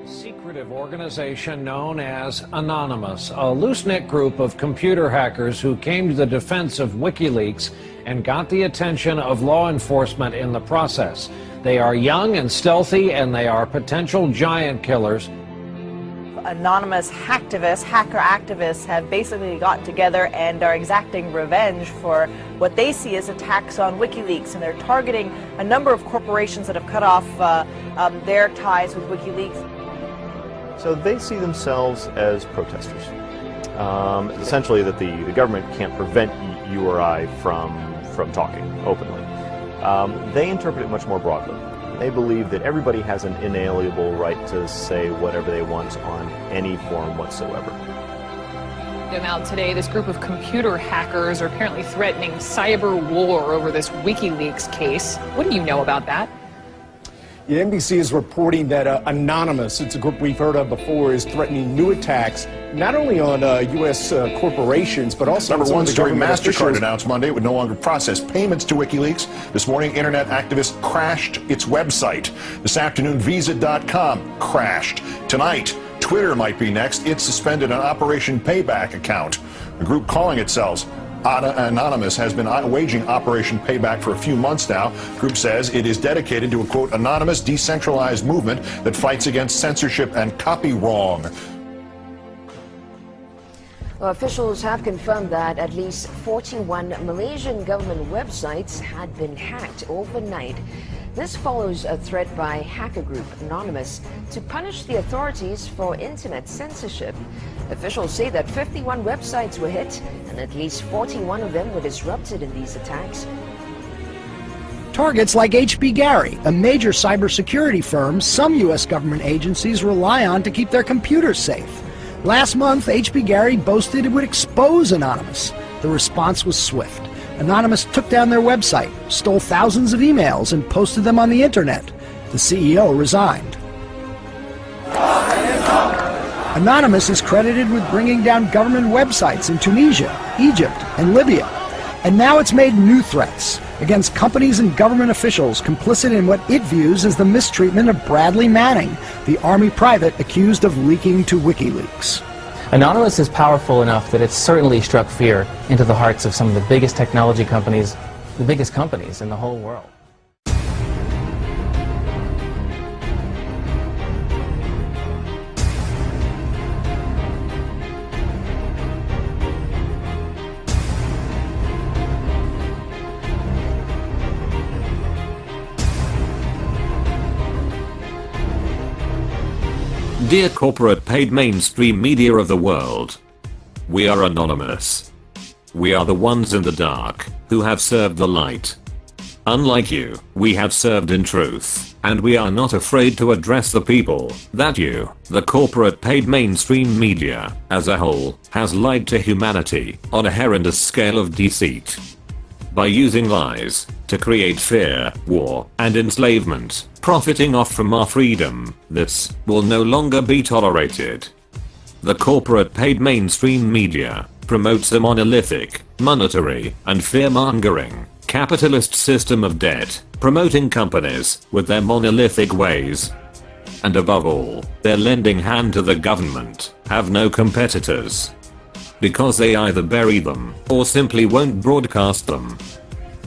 Secretive organization known as Anonymous, a loose-knit group of computer hackers who came to the defense of WikiLeaks and got the attention of law enforcement in the process. They are young and stealthy, and they are potential giant killers. Anonymous hacker activists have basically gotten together and are exacting revenge for what they see as attacks on WikiLeaks, and they're targeting a number of corporations that have cut off their ties with WikiLeaks. So they see themselves as protesters. Essentially that the government can't prevent you or I from talking openly. They interpret it much more broadly. They believe that everybody has an inalienable right to say whatever they want on any forum whatsoever. Now today, this group of computer hackers are apparently threatening cyber war over this WikiLeaks case. What do you know about that? Yeah, NBC is reporting that Anonymous, it's a group we've heard of before, is threatening new attacks not only on U.S. Corporations, but also Number one story, MasterCard officials. announced Monday it would no longer process payments to WikiLeaks. This morning, internet activists crashed its website. This afternoon, Visa.com crashed. Tonight, Twitter might be next. It suspended an Operation Payback account. The group calling itself Anonymous has been waging Operation Payback for a few months now. The group says it is dedicated to a, quote, anonymous, decentralized movement that fights against censorship and copy wrong. Well, officials have confirmed that at least 41 Malaysian government websites had been hacked overnight. This follows a threat by hacker group Anonymous to punish the authorities for internet censorship. Officials say that 51 websites were hit and at least 41 of them were disrupted in these attacks. Targets like HB Gary, a major cybersecurity firm some U.S. government agencies rely on to keep their computers safe. Last month, HB Gary boasted it would expose Anonymous. The response was swift. Anonymous took down their website, stole thousands of emails, and posted them on the internet. The CEO resigned. Anonymous is credited with bringing down government websites in Tunisia, Egypt, and Libya. And now it's made new threats against companies and government officials complicit in what it views as the mistreatment of Bradley Manning, the Army private accused of leaking to WikiLeaks. Anonymous is powerful enough that it's certainly struck fear into the hearts of some of the biggest technology companies, the biggest companies in the whole world. Dear corporate paid mainstream media of the world, we are Anonymous. We are the ones in the dark who have served the light. Unlike you, we have served in truth, and we are not afraid to address the people that you, the corporate paid mainstream media, as a whole, has lied to humanity on a horrendous scale of deceit. By using lies to create fear, war, and enslavement, profiting off from our freedom, this will no longer be tolerated. The corporate paid mainstream media promotes a monolithic, monetary, and fear-mongering capitalist system of debt, promoting companies with their monolithic ways. And above all, their lending hand to the government have no competitors, because they either bury them or simply won't broadcast them.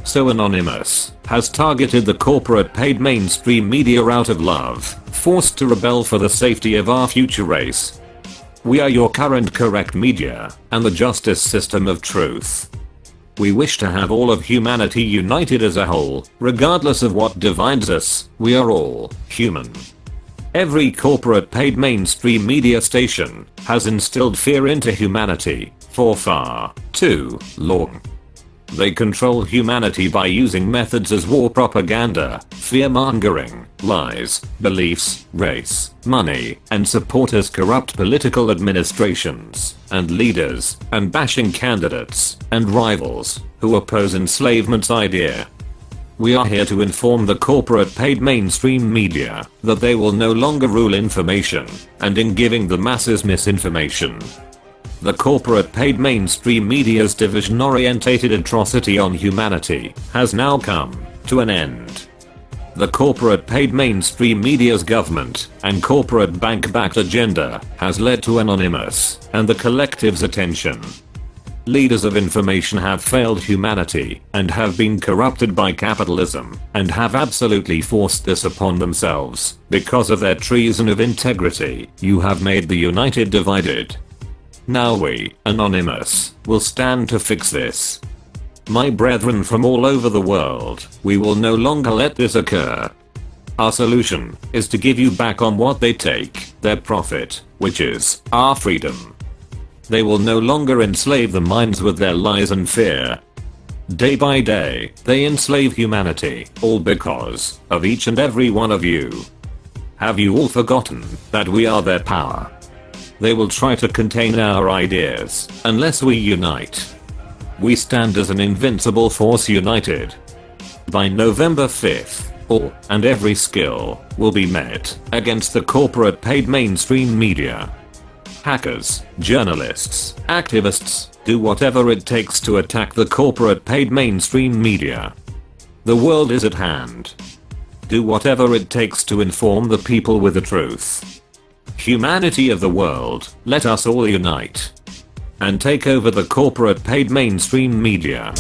So Anonymous has targeted the corporate paid mainstream media out of love, forced to rebel for the safety of our future race. We are your current correct media and the justice system of truth. We wish to have all of humanity united as a whole, regardless of what divides us. We are all human. Every corporate paid mainstream media station has instilled fear into humanity for far too long. They control humanity by using methods as war propaganda, fear-mongering, lies, beliefs, race, money, and support as corrupt political administrations and leaders, and bashing candidates and rivals who oppose enslavement's idea. We are here to inform the corporate paid mainstream media that they will no longer rule information, and in giving the masses misinformation. The corporate paid mainstream media's division-orientated atrocity on humanity has now come to an end. The corporate paid mainstream media's government and corporate bank-backed agenda has led to Anonymous and the collective's attention. Leaders of information have failed humanity and have been corrupted by capitalism and have absolutely forced this upon themselves. Because of their treason of integrity, you have made the united divided. Now we, Anonymous, will stand to fix this. My brethren from all over the world, we will no longer let this occur. Our solution is to give you back on what they take, their profit, which is our freedom. They will no longer enslave the minds with their lies and fear. Day by day, they enslave humanity, all because of each and every one of you. Have you all forgotten that we are their power? They will try to contain our ideas unless we unite. We stand as an invincible force united. By November 5th, all and every skill will be met against the corporate paid mainstream media. Hackers, journalists, activists, do whatever it takes to attack the corporate paid mainstream media. The world is at hand. Do whatever it takes to inform the people with the truth. Humanity of the world, let us all unite and take over the corporate paid mainstream media.